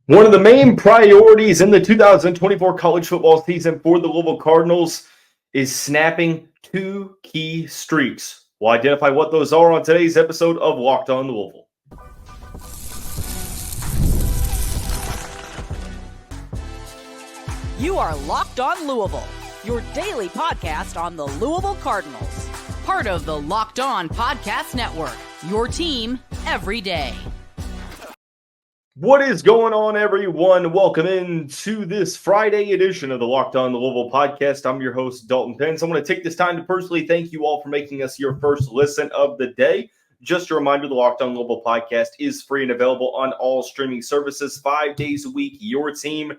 One of the main priorities in the 2024 college football season for the Louisville Cardinals is snapping two key streaks. We'll identify what those are on today's episode of Locked On Louisville. You are Locked On Louisville, your daily podcast on the Louisville Cardinals. Part of the Locked On Podcast Network, your team every day. What is going on, everyone? Welcome into this Friday edition of the Locked On Louisville podcast. I'm your host, Dalton Pence. I'm going to take this time to personally thank you all for making us your first listen of the day. Just a reminder, the Locked On Louisville podcast is free and available on all streaming services 5 days a week, your team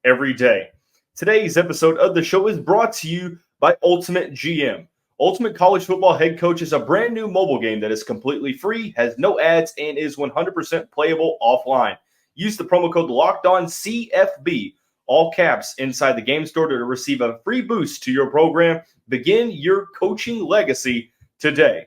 every day. Today's episode of the show is brought to you by Ultimate GM. Ultimate College Football Head Coach is a brand new mobile game that is completely free, has no ads, and is 100% playable offline. Use the promo code LOCKEDONCFB, all caps, inside the game store to receive a free boost to your program. Begin your coaching legacy today.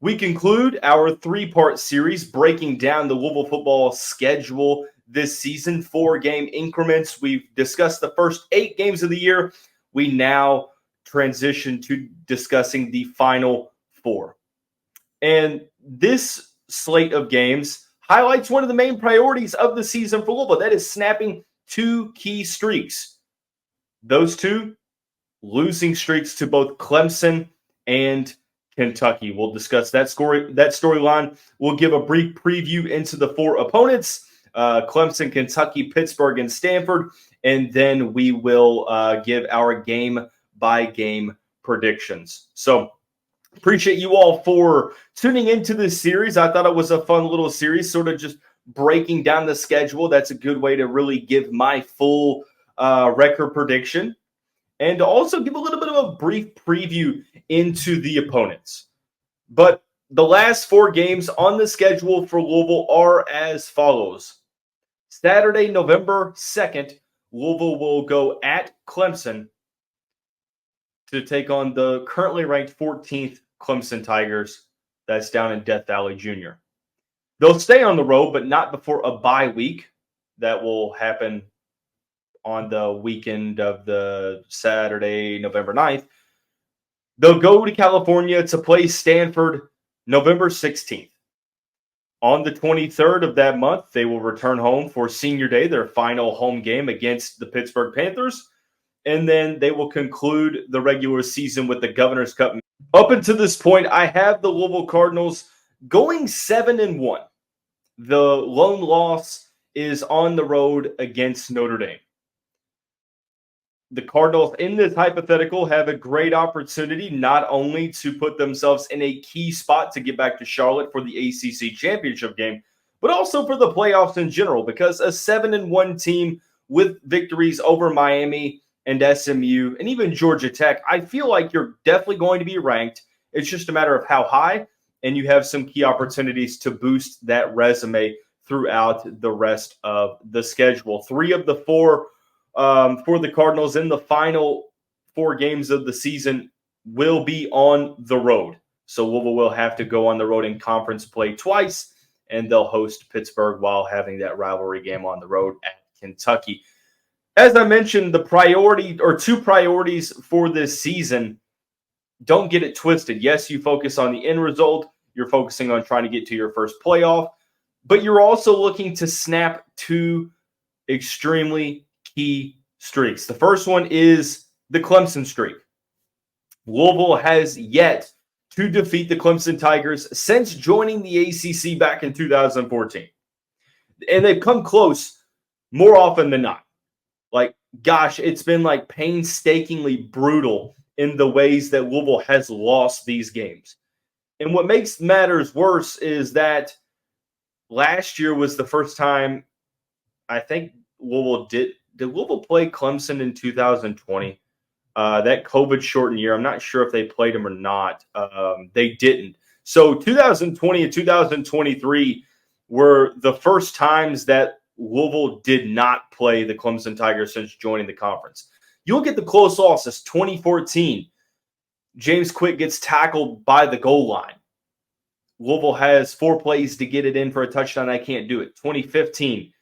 We conclude our three-part series breaking down the Louisville football schedule this season, 4-game increments. We've discussed the first 8 games of the year. We now transition to discussing the final 4. And this slate of games highlights one of the main priorities of the season for Louisville. That is snapping 2 key streaks. Those 2 losing streaks to both Clemson and Kentucky. We'll discuss that storyline. We'll give a brief preview into the 4 opponents, Clemson, Kentucky, Pittsburgh, and Stanford. And then we will give our game-by-game predictions. So, appreciate you all for tuning into this series. I thought it was a fun little series, sort of just breaking down the schedule. That's a good way to really give my full record prediction and also give a little bit of a brief preview into the opponents. But the last 4 games on the schedule for Louisville are as follows. Saturday, November 2nd, Louisville will go at Clemson to take on the currently ranked 14th Clemson Tigers. That's down in Death Valley Junior. They'll stay on the road, but not before a bye week. That will happen on the weekend of the Saturday, November 9th. They'll go to California to play Stanford November 16th. On the 23rd of that month, they will return home for Senior Day, their final home game against the Pittsburgh Panthers. And then they will conclude the regular season with the Governor's Cup. Up until this point, I have the Louisville Cardinals going 7-1. The lone loss is on the road against Notre Dame. The Cardinals in this hypothetical have a great opportunity not only to put themselves in a key spot to get back to Charlotte for the ACC Championship game, but also for the playoffs in general, because a 7-1 team with victories over Miami and SMU, and even Georgia Tech, I feel like you're definitely going to be ranked. It's just a matter of how high, and you have some key opportunities to boost that resume throughout the rest of the schedule. 3 of the 4 for the Cardinals in the final 4 games of the season will be on the road. So Louisville will have to go on the road in conference play twice, and they'll host Pittsburgh while having that rivalry game on the road at Kentucky. As I mentioned, the priority or 2 priorities for this season, don't get it twisted. Yes, you focus on the end result. You're focusing on trying to get to your first playoff, but you're also looking to snap 2 extremely key streaks. The first one is the Clemson streak. Louisville has yet to defeat the Clemson Tigers since joining the ACC back in 2014. And they've come close more often than not. It's been painstakingly brutal in the ways that Louisville has lost these games. And what makes matters worse is that last year was the first time I think Louisville did Louisville play Clemson in 2020? That COVID-shortened year, I'm not sure if they played them or not. They didn't. So 2020 and 2023 were the first times that Louisville did not play the Clemson Tigers since joining the conference. You look at the close losses, 2014, James Quick gets tackled by the goal line. Louisville has 4 plays to get it in for a touchdown. I can't do it. 2015,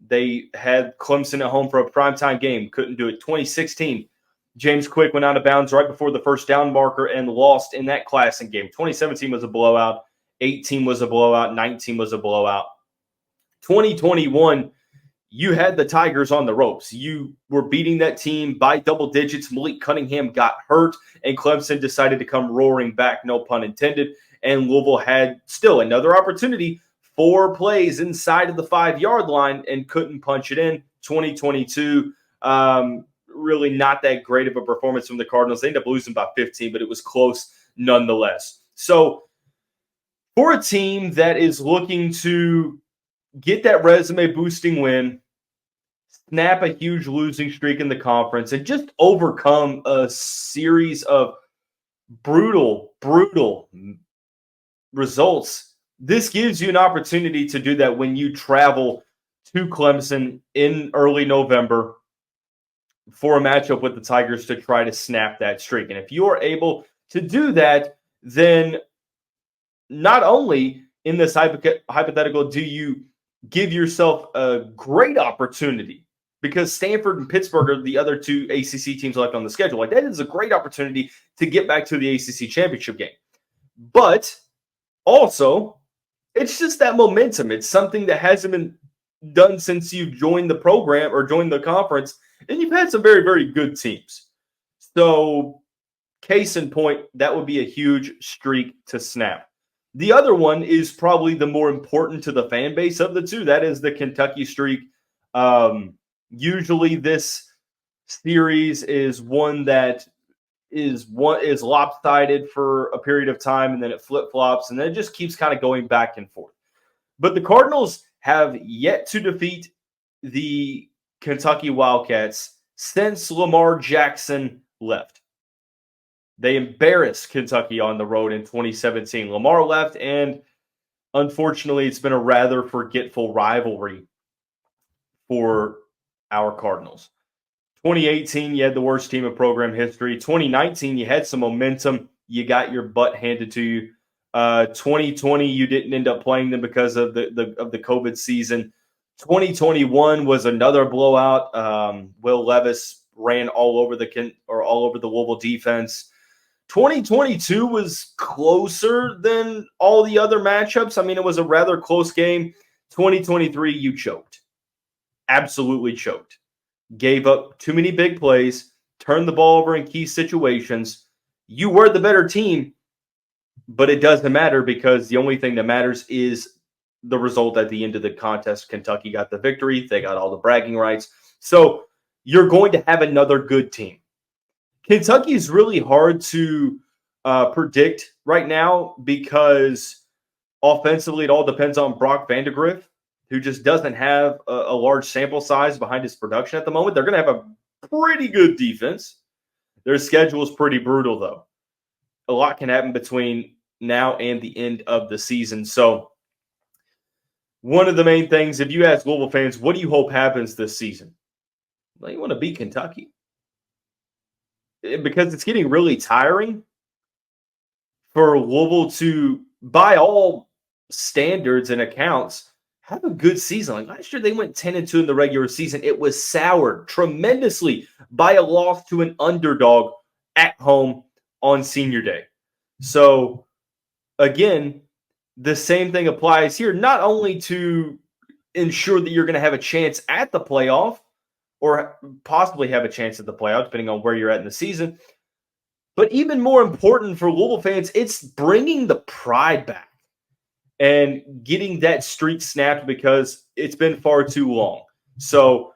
They had Clemson at home for a primetime game. Couldn't do it. 2016, James Quick went out of bounds right before the first down marker and lost in that Classic game. 2017 was a blowout. 18 was a blowout. 19 was a blowout. 2021, you had the Tigers on the ropes. You were beating that team by double digits. Malik Cunningham got hurt, and Clemson decided to come roaring back, no pun intended. And Louisville had still another opportunity, 4 plays inside of the 5-yard line, and couldn't punch it in. 2022, really not that great of a performance from the Cardinals. They ended up losing by 15, but it was close nonetheless. So for a team that is looking to get that resume-boosting win, snap a huge losing streak in the conference, and just overcome a series of brutal results, this gives you an opportunity to do that when you travel to Clemson in early November for a matchup with the Tigers to try to snap that streak. And if you are able to do that, then not only in this hypothetical do you give yourself a great opportunity, because Stanford and Pittsburgh are the other 2 ACC teams left on the schedule. Like, that is a great opportunity to get back to the ACC Championship game. But also, it's just that momentum. It's something that hasn't been done since you've joined the program or joined the conference, and you've had some very, very good teams. So, case in point, that would be a huge streak to snap. The other one is probably the more important to the fan base of the 2. That is the Kentucky streak. Usually this series is one that is lopsided for a period of time, and then it flip-flops, and then it just keeps kind of going back and forth. But the Cardinals have yet to defeat the Kentucky Wildcats since Lamar Jackson left. They embarrassed Kentucky on the road in 2017. Lamar left, and unfortunately, it's been a rather forgetful rivalry for our Cardinals. 2018, you had the worst team in program history. 2019, you had some momentum. You got your butt handed to you. 2020, you didn't end up playing them because of the COVID season. 2021 was another blowout. Will Levis ran all over the Louisville defense. 2022 was closer than all the other matchups. I mean, it was a rather close game. 2023, you choked. Absolutely choked. Gave up too many big plays, turned the ball over in key situations. You were the better team, but it doesn't matter, because the only thing that matters is the result at the end of the contest. Kentucky got the victory. They got all the bragging rights. So you're going to have another good team. Kentucky is really hard to predict right now, because offensively it all depends on Brock Vandagriff, who just doesn't have a large sample size behind his production at the moment. They're going to have a pretty good defense. Their schedule is pretty brutal, though. A lot can happen between now and the end of the season. So one of the main things, if you ask Louisville fans, what do you hope happens this season? Well, you want to beat Kentucky. Because it's getting really tiring for Louisville to, by all standards and accounts, have a good season. Like last year, they went 10-2 in the regular season. It was soured tremendously by a loss to an underdog at home on Senior Day. So, again, the same thing applies here, not only to ensure that you're going to have a chance at the playoff, or possibly have a chance at the playoff, depending on where you're at in the season. But even more important for Louisville fans, it's bringing the pride back and getting that streak snapped, because it's been far too long. So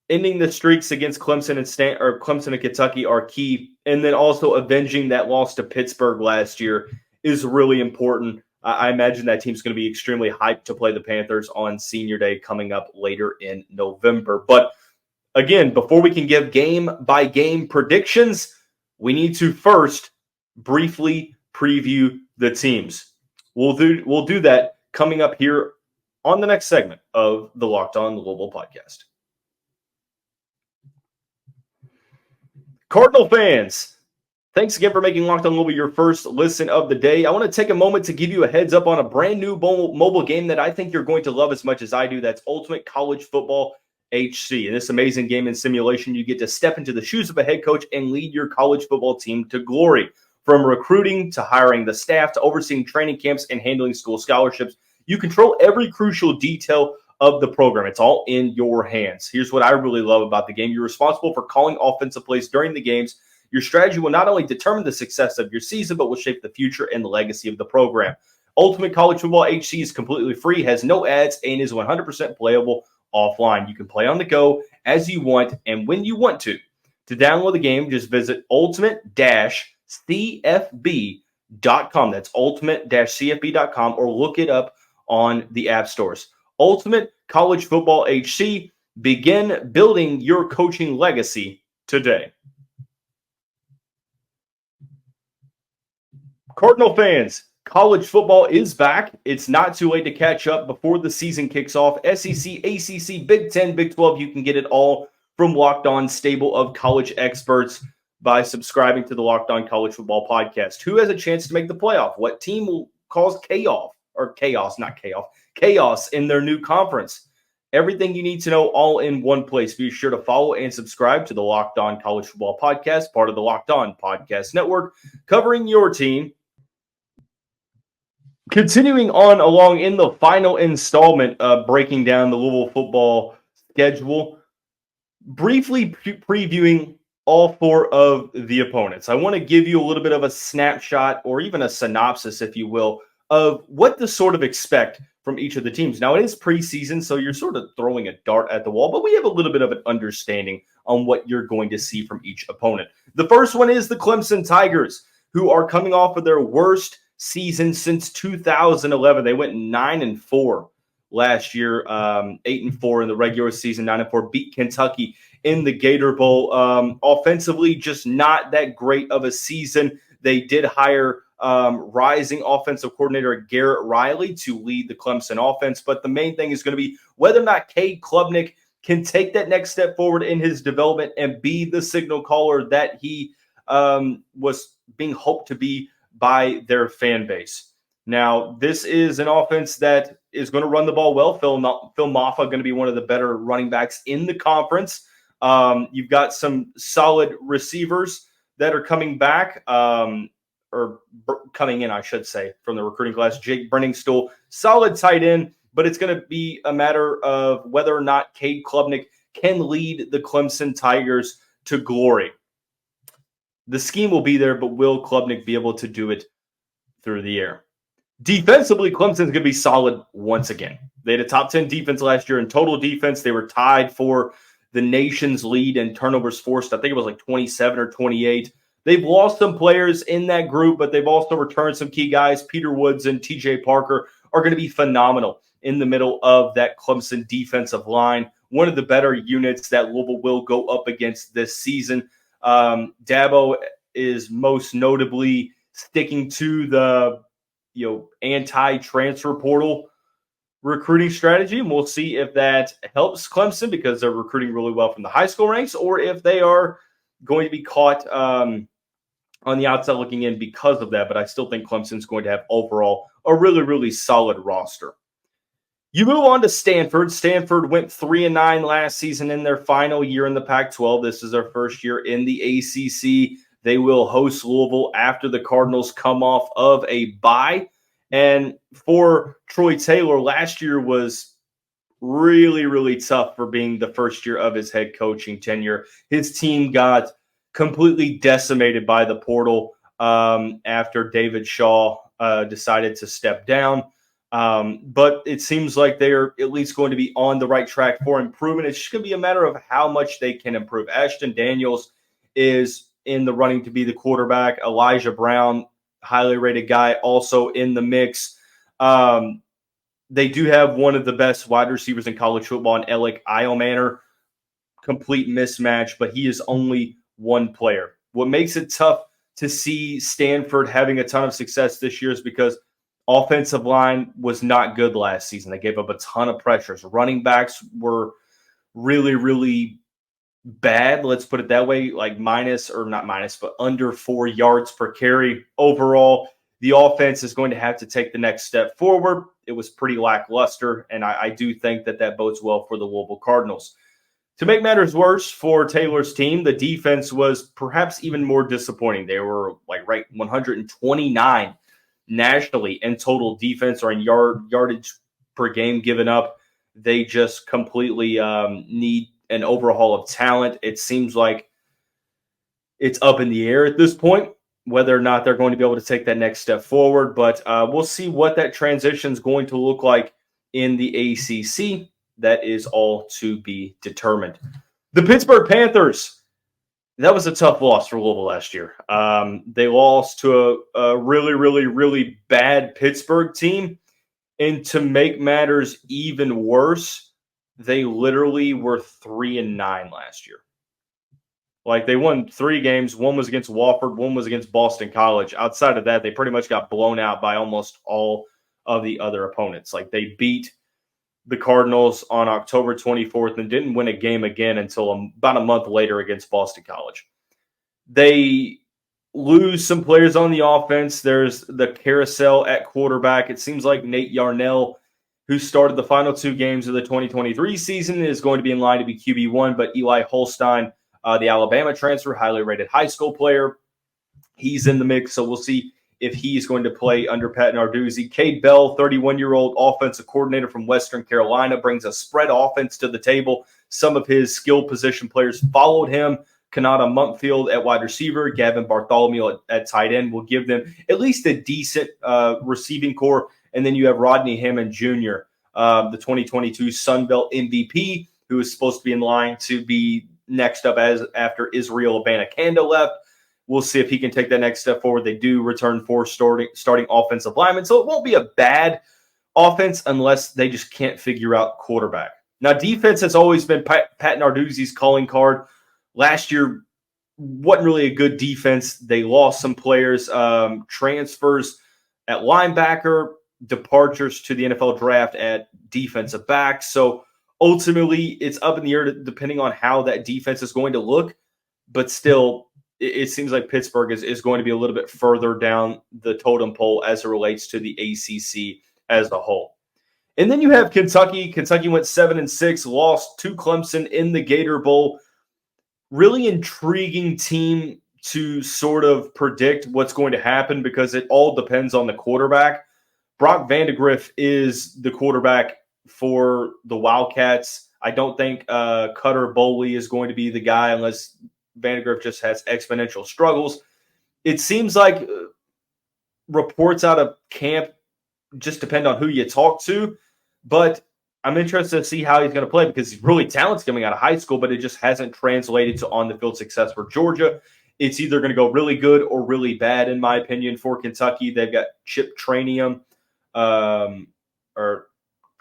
ending the streaks against Clemson and Kentucky are key. And then also avenging that loss to Pittsburgh last year is really important. I imagine that team's going to be extremely hyped to play the Panthers on Senior Day coming up later in November. But again, before we can give game-by-game predictions, we need to first briefly preview the teams. We'll do that coming up here on the next segment of the Locked On Louisville podcast. Cardinal fans, Thanks again for making Locked On Louisville your first listen of the day. I want to take a moment to give you a heads up on a brand new mobile game that I think you're going to love as much as I do. That's Ultimate College Football HC. In this amazing game and simulation, you get to step into the shoes of a head coach and lead your college football team to glory. From recruiting to hiring the staff to overseeing training camps and handling school scholarships, you control every crucial detail of the program. It's all in your hands. Here's what I really love about the game. You're responsible for calling offensive plays during the games. Your strategy will not only determine the success of your season, but will shape the future and the legacy of the program. Ultimate College Football HC is completely free, has no ads, and is 100% playable offline. You can play on the go as you want and when you want to. To download the game, just visit ultimate-cfb.com. That's ultimate-cfb.com, or look it up on the app stores. Ultimate College Football HC. Begin building your coaching legacy today. Cardinal fans, college football is back. It's not too late to catch up before the season kicks off. SEC, ACC, Big 10, Big 12, you can get it all from Locked On stable of college experts by subscribing to the Locked On College Football podcast. Who has a chance to make the playoff? What team will cause chaos in their new conference? Everything you need to know all in one place. Be sure to follow and subscribe to the Locked On College Football podcast, part of the Locked On Podcast Network, covering your team. Continuing on along in the final installment of breaking down the Louisville football schedule, briefly previewing all four of the opponents. I want to give you a little bit of a snapshot, or even a synopsis, if you will, of what to sort of expect from each of the teams. Now, it is preseason, so you're sort of throwing a dart at the wall, but we have a little bit of an understanding on what you're going to see from each opponent. The first one is the Clemson Tigers, who are coming off of their worst season since 2011. They went 9-4 last year, 8-4 in the regular season, 9-4, beat Kentucky in the Gator Bowl. Offensively, just not that great of a season. They did hire rising offensive coordinator Garrett Riley to lead the Clemson offense, but the main thing is going to be whether or not Cade Klubnik can take that next step forward in his development and be the signal caller that he was being hoped to be by their fan base. Now, this is an offense that is going to run the ball well. Phil Maffa going to be one of the better running backs in the conference. You've got some solid receivers that are coming back, or coming in, I should say, from the recruiting class. Jake Brenningstool, solid tight end, but it's going to be a matter of whether or not Cade Klubnik can lead the Clemson Tigers to glory. The scheme will be there, but will Klubnik be able to do it through the air? Defensively, Clemson's going to be solid once again. They had a top 10 defense last year in total defense. They were tied for the nation's lead in turnovers forced. I think it was like 27 or 28. They've lost some players in that group, but they've also returned some key guys. Peter Woods and TJ Parker are going to be phenomenal in the middle of that Clemson defensive line. One of the better units that Louisville will go up against this season. Dabo is most notably sticking to the anti-transfer portal recruiting strategy, and we'll see if that helps Clemson because they're recruiting really well from the high school ranks, or if they are going to be caught on the outside looking in because of that. But I still think Clemson's going to have overall a really, really solid roster. You move on to Stanford. Stanford went 3-9 last season in their final year in the Pac-12. This is their first year in the ACC. They will host Louisville after the Cardinals come off of a bye. And for Troy Taylor, last year was really, really tough for being the first year of his head coaching tenure. His team got completely decimated by the portal after David Shaw decided to step down. But it seems like they're at least going to be on the right track for improvement. It's just going to be a matter of how much they can improve. Ashton Daniels is in the running to be the quarterback. Elijah Brown, highly rated guy, also in the mix. They do have one of the best wide receivers in college football in Alec Eilmanor. Complete mismatch, but he is only one player. What makes it tough to see Stanford having a ton of success this year is because offensive line was not good last season. They gave up a ton of pressures. Running backs were really, really bad, let's put it that way, like under 4 yards per carry. Overall, the offense is going to have to take the next step forward. It was pretty lackluster, and I do think that bodes well for the Louisville Cardinals. To make matters worse for Taylor's team, the defense was perhaps even more disappointing. They were ranked 129 nationally in total defense or in yardage per game given up. They just completely need an overhaul of talent. It seems like it's up in the air at this point whether or not they're going to be able to take that next step forward. But we'll see what that transition is going to look like in the ACC. That is all to be determined. The Pittsburgh Panthers, that was a tough loss for Louisville last year. They lost to a really, really, really bad Pittsburgh team. And to make matters even worse, they literally were 3-9 last year. They won 3 games. One was against Wofford. One was against Boston College. Outside of that, they pretty much got blown out by almost all of the other opponents. They beat the Cardinals on October 24th and didn't win a game again until about a month later against Boston College. They lose some players on the offense. There's the carousel at quarterback. It seems like Nate Yarnell, who started the final 2 games of the 2023 season, is going to be in line to be QB1, but Eli Holstein, the Alabama transfer, highly rated high school player, he's in the mix, so we'll see if he's going to play under Pat Narduzzi. Cade Bell, 31-year-old offensive coordinator from Western Carolina, brings a spread offense to the table. Some of his skill position players followed him. Kanata Mumpfield at wide receiver, Gavin Bartholomew at tight end will give them at least a decent receiving core. And then you have Rodney Hammond Jr., the 2022 Sun Belt MVP, who is supposed to be in line to be next up after Israel Abanikanda left. We'll see if he can take that next step forward. They do return 4 starting offensive linemen, so it won't be a bad offense unless they just can't figure out quarterback. Now, defense has always been Pat Narduzzi's calling card. Last year wasn't really a good defense. They lost some players, transfers at linebacker, departures to the NFL draft at defensive back. So ultimately, it's up in the air depending on how that defense is going to look. But still, it seems like Pittsburgh is going to be a little bit further down the totem pole as it relates to the ACC as a whole. And then you have Kentucky. Kentucky went 7-6, lost to Clemson in the Gator Bowl. Really intriguing team to sort of predict what's going to happen because it all depends on the quarterback. Brock Vandegrift is the quarterback for the Wildcats. I don't think Cutter Boley is going to be the guy unless Vandegrift just has exponential struggles. It seems like reports out of camp just depend on who you talk to, but I'm interested to see how he's going to play because he's really talented coming out of high school, but it just hasn't translated to on-the-field success for Georgia. It's either going to go really good or really bad, in my opinion, for Kentucky. They've got Chip Trayanum, or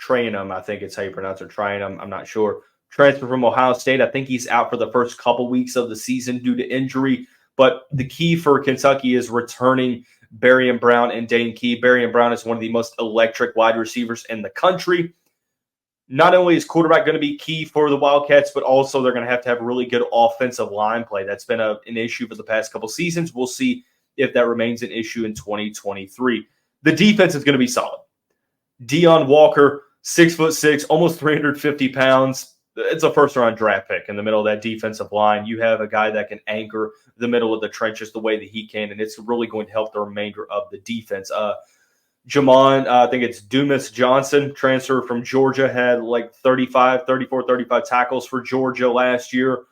Trayanum, I think it's how you pronounce it, Trayanum, I'm not sure. Transfer from Ohio State. I think he's out for the first couple weeks of the season due to injury. But the key for Kentucky is returning Berrien Brown and Dane Key. Berrien Brown is one of the most electric wide receivers in the country. Not only is quarterback going to be key for the Wildcats, but also they're going to have really good offensive line play. That's been an issue for the past couple seasons. We'll see if that remains an issue in 2023. The defense is going to be solid. Deion Walker, 6'6", almost 350 pounds. It's a first-round draft pick in the middle of that defensive line. You have a guy that can anchor the middle of the trenches the way that he can, and it's really going to help the remainder of the defense. Jamon, I think it's Dumas Johnson, transfer from Georgia, had 34, 35 tackles for Georgia last year.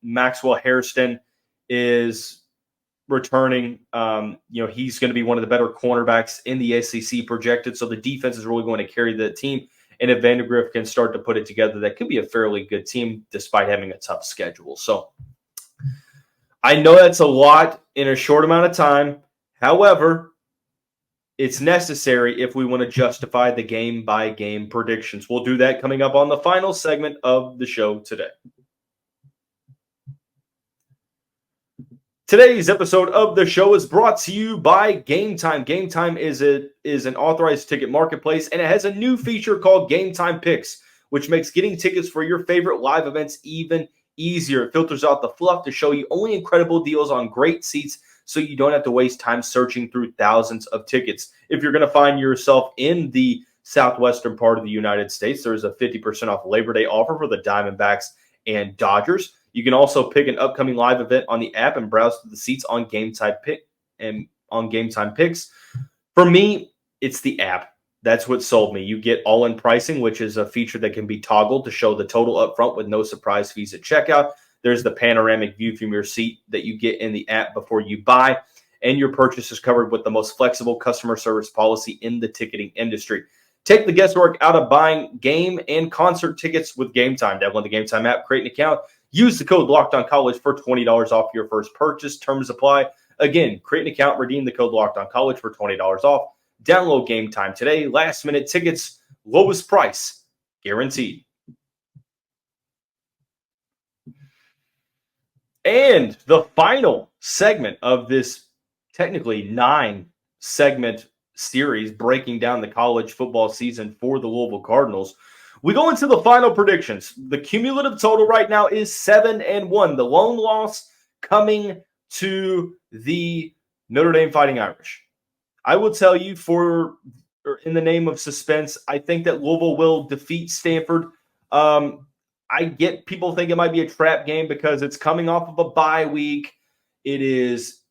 Maxwell Hairston is returning. He's going to be one of the better cornerbacks in the SEC projected, so the defense is really going to carry the team. And if Vandegrift can start to put it together, that could be a fairly good team despite having a tough schedule. So I know that's a lot in a short amount of time. However, it's necessary if we want to justify the game-by-game predictions. We'll do that coming up on the final segment of the show today. Today's episode of the show is brought to you by Game Time. Game Time is an authorized ticket marketplace, and it has a new feature called Game Time Picks, which makes getting tickets for your favorite live events even easier. It filters out the fluff to show you only incredible deals on great seats so you don't have to waste time searching through thousands of tickets. If you're going to find yourself in the southwestern part of the United States, there's a 50% off Labor Day offer for the Diamondbacks and Dodgers. You can also pick an upcoming live event on the app and browse through the seats on Game Time Picks. For me, it's the app. That's what sold me. You get all-in pricing, which is a feature that can be toggled to show the total up front with no surprise fees at checkout. There's the panoramic view from your seat that you get in the app before you buy, and your purchase is covered with the most flexible customer service policy in the ticketing industry. Take the guesswork out of buying game and concert tickets with Game Time. Download the Game Time app, create an account, use the code LOCKEDONCollege for $20 off your first purchase. Terms apply. Again, create an account, redeem the code LOCKEDONCollege for $20 off. Download Game Time today. Last minute tickets, lowest price, guaranteed. And the final segment of this technically 9-segment series breaking down the college football season for the Louisville Cardinals. We go into the final predictions. The cumulative total right now is 7-1. The lone loss coming to the Notre Dame Fighting Irish. I will tell you, in the name of suspense, I think that Louisville will defeat Stanford. I get people think it might be a trap game because it's coming off of a bye week. It is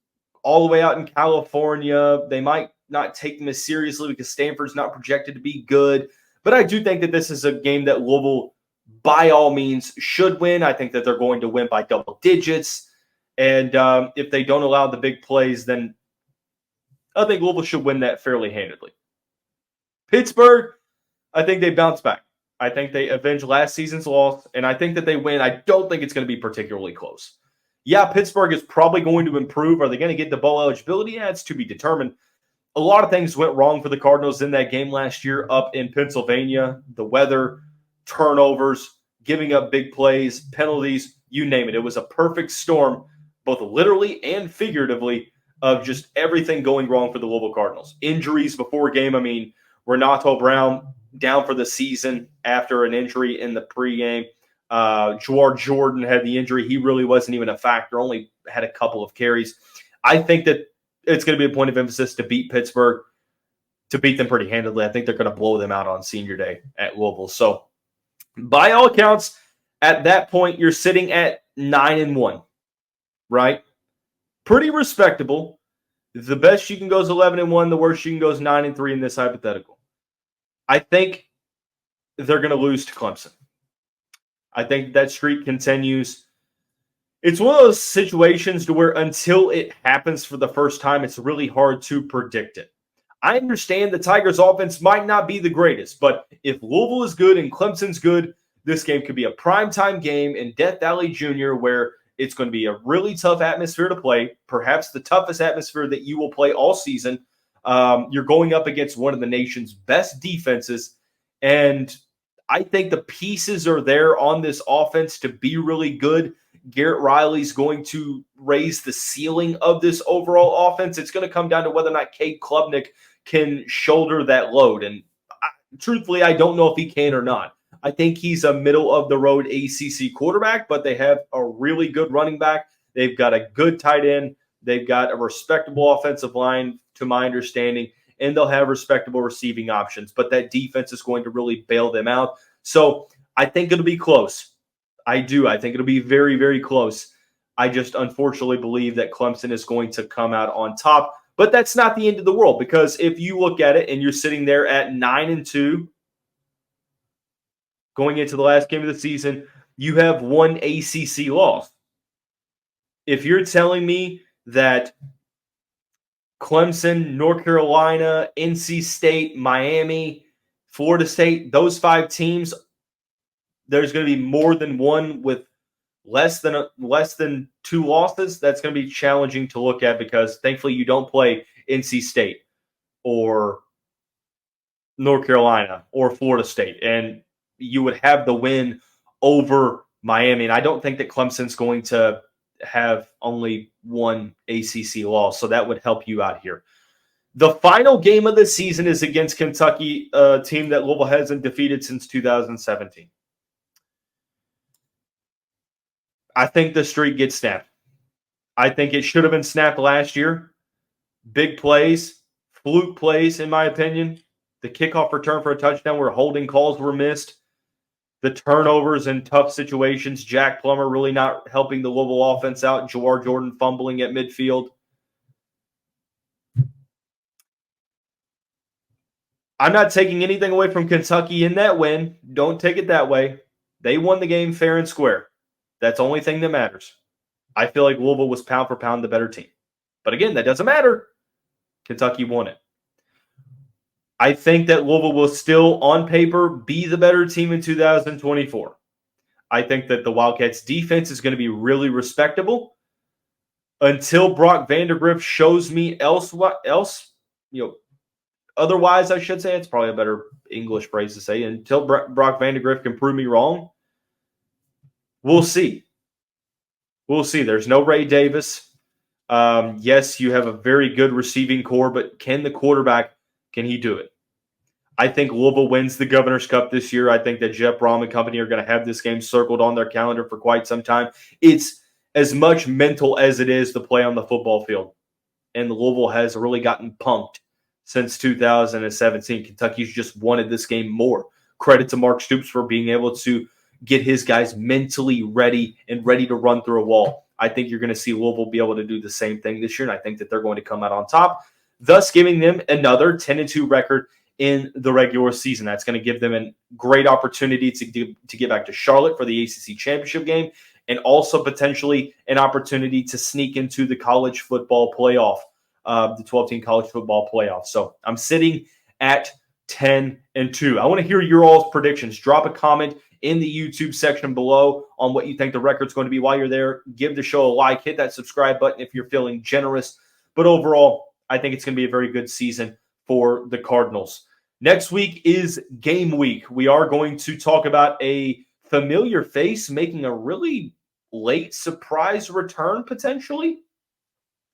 all the way out in California. They might not take them as seriously because Stanford's not projected to be good. But I do think that this is a game that Louisville, by all means, should win. I think that they're going to win by double digits. And if they don't allow the big plays, then I think Louisville should win that fairly handedly. Pittsburgh, I think they bounce back. I think they avenge last season's loss, and I think that they win. I don't think it's going to be particularly close. Yeah, Pittsburgh is probably going to improve. Are they going to get the bowl eligibility? Yeah, it's to be determined. A lot of things went wrong for the Cardinals in that game last year up in Pennsylvania. The weather, turnovers, giving up big plays, penalties, you name it. It was a perfect storm, both literally and figuratively, of just everything going wrong for the Louisville Cardinals. Injuries before game. I mean, Renato Brown down for the season after an injury in the pregame. Jawar Jordan had the injury. He really wasn't even a factor, only had a couple of carries. I think that it's going to be a point of emphasis to beat Pittsburgh, to beat them pretty handily. I think they're going to blow them out on senior day at Louisville. So by all accounts, at that point, you're sitting at 9-1, right? Pretty respectable. The best you can go is 11-1. The worst you can go is 9-3 in this hypothetical. I think they're going to lose to Clemson. I think that streak continues. It's one of those situations to where until it happens for the first time, it's really hard to predict it. I understand the Tigers' offense might not be the greatest, but if Louisville is good and Clemson's good, this game could be a primetime game in Death Valley Jr. where it's going to be a really tough atmosphere to play, perhaps the toughest atmosphere that you will play all season. You're going up against one of the nation's best defenses, and I think the pieces are there on this offense to be really good. Garrett Riley's going to raise the ceiling of this overall offense. It's going to come down to whether or not Cade Klubnik can shoulder that load. And truthfully, I don't know if he can or not. I think he's a middle-of-the-road ACC quarterback, but they have a really good running back. They've got a good tight end. They've got a respectable offensive line, to my understanding, and they'll have respectable receiving options. But that defense is going to really bail them out. So I think it'll be close. I do. I think it'll be very, very close. I just unfortunately believe that Clemson is going to come out on top. But that's not the end of the world, because if you look at it and you're sitting there at 9-2, going into the last game of the season, you have one ACC loss. If you're telling me that Clemson, North Carolina, NC State, Miami, Florida State, those 5 teams, there's going to be more than one with less than 2 losses, that's going to be challenging to look at, because thankfully you don't play NC State or North Carolina or Florida State, and you would have the win over Miami. And I don't think that Clemson's going to have only one ACC loss, so that would help you out here. The final game of the season is against Kentucky, a team that Louisville hasn't defeated since 2017. I think the streak gets snapped. I think it should have been snapped last year. Big plays, fluke plays, in my opinion. The kickoff return for a touchdown where holding calls were missed. The turnovers in tough situations. Jack Plummer really not helping the Louisville offense out. Jawar Jordan fumbling at midfield. I'm not taking anything away from Kentucky in that win. Don't take it that way. They won the game fair and square. That's the only thing that matters. I feel like Louisville was pound for pound the better team. But again, that doesn't matter. Kentucky won it. I think that Louisville will still, on paper, be the better team in 2024. I think that the Wildcats' defense is going to be really respectable until Brock Vandagriff shows me otherwise, I should say. It's probably a better English phrase to say. Until Brock Vandagriff can prove me wrong, we'll see. We'll see. There's no Ray Davis. Yes, you have a very good receiving core, but can the quarterback, can he do it? I think Louisville wins the Governor's Cup this year. I think that Jeff Brom and company are going to have this game circled on their calendar for quite some time. It's as much mental as it is to play on the football field. And Louisville has really gotten punked since 2017. Kentucky's just wanted this game more. Credit to Mark Stoops for being able to get his guys mentally ready and ready to run through a wall. I think you're going to see Louisville be able to do the same thing this year, and I think that they're going to come out on top, thus giving them another 10-2 record in the regular season. That's going to give them a great opportunity to get back to Charlotte for the ACC Championship game, and also potentially an opportunity to sneak into the college football playoff, the 12-team college football playoff. So I'm sitting at 10-2. I want to hear your all's predictions. Drop a comment in the YouTube section below on what you think the record's going to be. While you're there, give the show a like, hit that subscribe button if you're feeling generous. But overall, I think it's going to be a very good season for the Cardinals. Next week is game week. We are going to talk about a familiar face making a really late surprise return, potentially.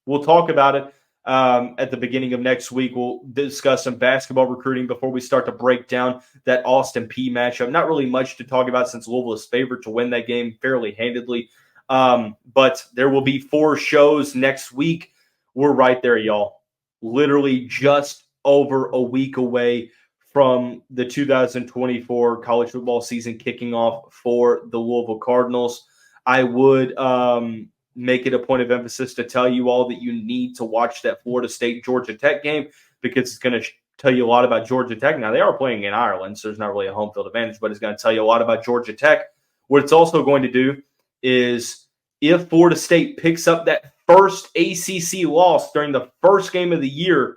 We'll talk about it at the beginning of next week. We'll discuss some basketball recruiting before we start to break down that Austin Peay matchup. Not really much to talk about since Louisville is favored to win that game fairly handedly. But there will be 4 shows next week. We're right there, y'all. Literally just over a week away from the 2024 college football season kicking off for the Louisville Cardinals. I would make it a point of emphasis to tell you all that you need to watch that Florida State-Georgia Tech game, because it's going to tell you a lot about Georgia Tech. Now, they are playing in Ireland, so there's not really a home field advantage, but it's going to tell you a lot about Georgia Tech. What it's also going to do is, if Florida State picks up that first ACC loss during the first game of the year,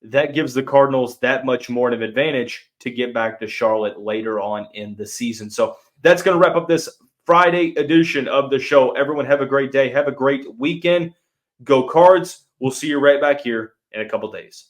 that gives the Cardinals that much more of an advantage to get back to Charlotte later on in the season. So that's going to wrap up this Friday edition of the show. Everyone have a great day. Have a great weekend. Go Cards. We'll see you right back here in a couple days.